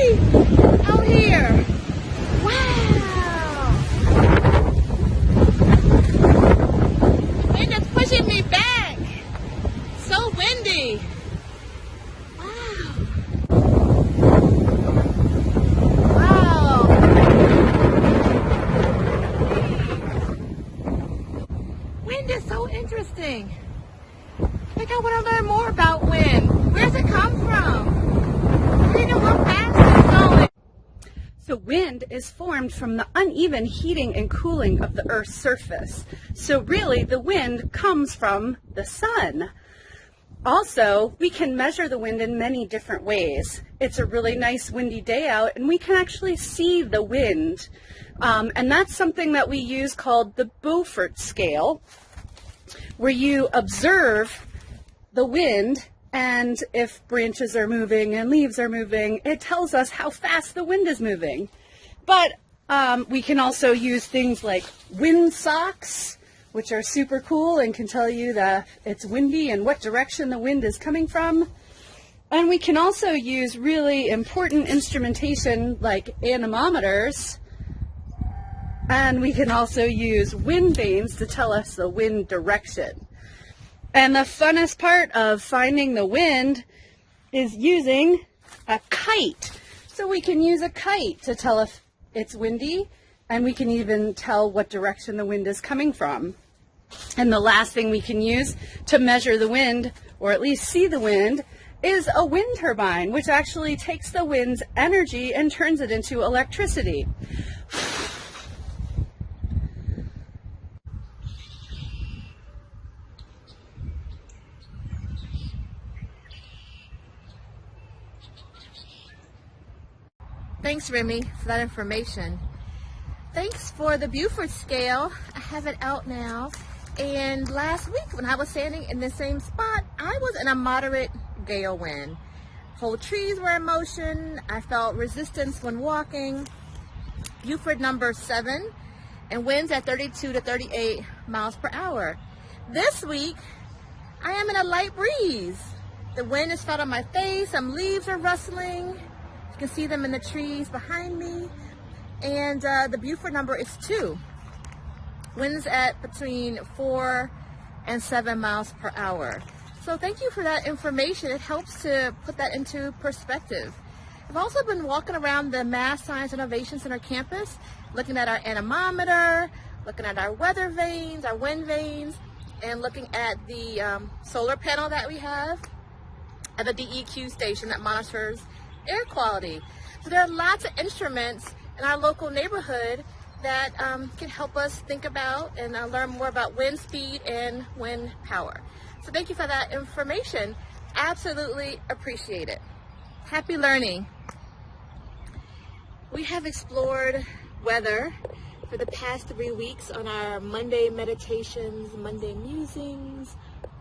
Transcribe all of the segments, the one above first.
windy out here. Wow. Wind is pushing me back. So windy. Wow. Wow. Wind is so interesting. I think I want to learn more about wind. Where does it come from? Do you know how fast it's going? So wind is formed from the uneven heating and cooling of the Earth's surface. So really the wind comes from the sun. Also, we can measure the wind in many different ways. It's a really nice windy day out and we can actually see the wind. And that's something that we use called the Beaufort Scale, where you observe the wind, and if branches are moving and leaves are moving, it tells us how fast the wind is moving. But we can also use things like wind socks, which are super cool and can tell you that it's windy and what direction the wind is coming from. And we can also use really important instrumentation like anemometers. And we can also use wind vanes to tell us the wind direction. And the funnest part of finding the wind is using a kite. So we can use a kite to tell if it's windy, and we can even tell what direction the wind is coming from. And the last thing we can use to measure the wind, or at least see the wind, is a wind turbine, which actually takes the wind's energy and turns it into electricity. Thanks, Remy, for that information. Thanks for the Beaufort Scale. I have it out now. And last week when I was standing in the same spot, I was in a moderate gale wind. Whole trees were in motion. I felt resistance when walking. Beaufort number 7, and winds at 32 to 38 miles per hour. This week, I am in a light breeze. The wind is felt on my face. Some leaves are rustling. You can see them in the trees behind me. And the Beaufort number is 2. Winds at between 4 and 7 miles per hour. So thank you for that information. It helps to put that into perspective. I've also been walking around the Math Science Innovation Center campus, looking at our anemometer, looking at our weather vanes, our wind vanes, and looking at the solar panel that we have at the DEQ station that monitors air quality. So there are lots of instruments in our local neighborhood that can help us think about and learn more about wind speed and wind power. So thank you for that information. Absolutely appreciate it. Happy learning. We have explored weather for the past 3 weeks on our Monday meditations, Monday musings,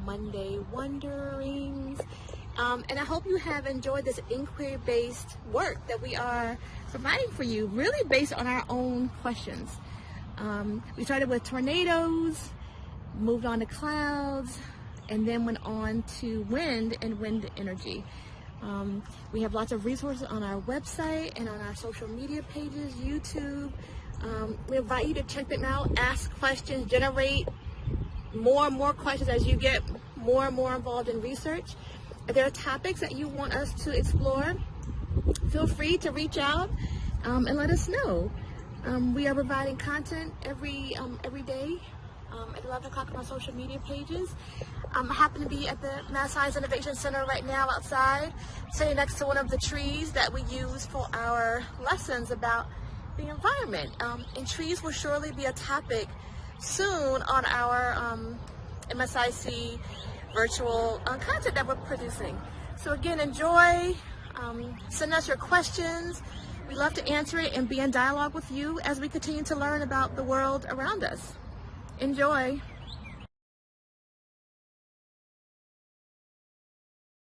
Monday wonderings. And I hope you have enjoyed this inquiry-based work that we are providing for you, really based on our own questions. We started with tornadoes, moved on to clouds, and then went on to wind and wind energy. We have lots of resources on our website and on our social media pages, YouTube. We invite you to check them out, ask questions, generate more and more questions as you get more and more involved in research. If there are topics that you want us to explore, feel free to reach out and let us know. We are providing content every day at 11 o'clock on our social media pages. I happen to be at the Math Science Innovation Center right now outside, sitting next to one of the trees that we use for our lessons about the environment. And trees will surely be a topic soon on our MSIC virtual content that we're producing. So again, enjoy, send us your questions. We love to answer it and be in dialogue with you as we continue to learn about the world around us. Enjoy.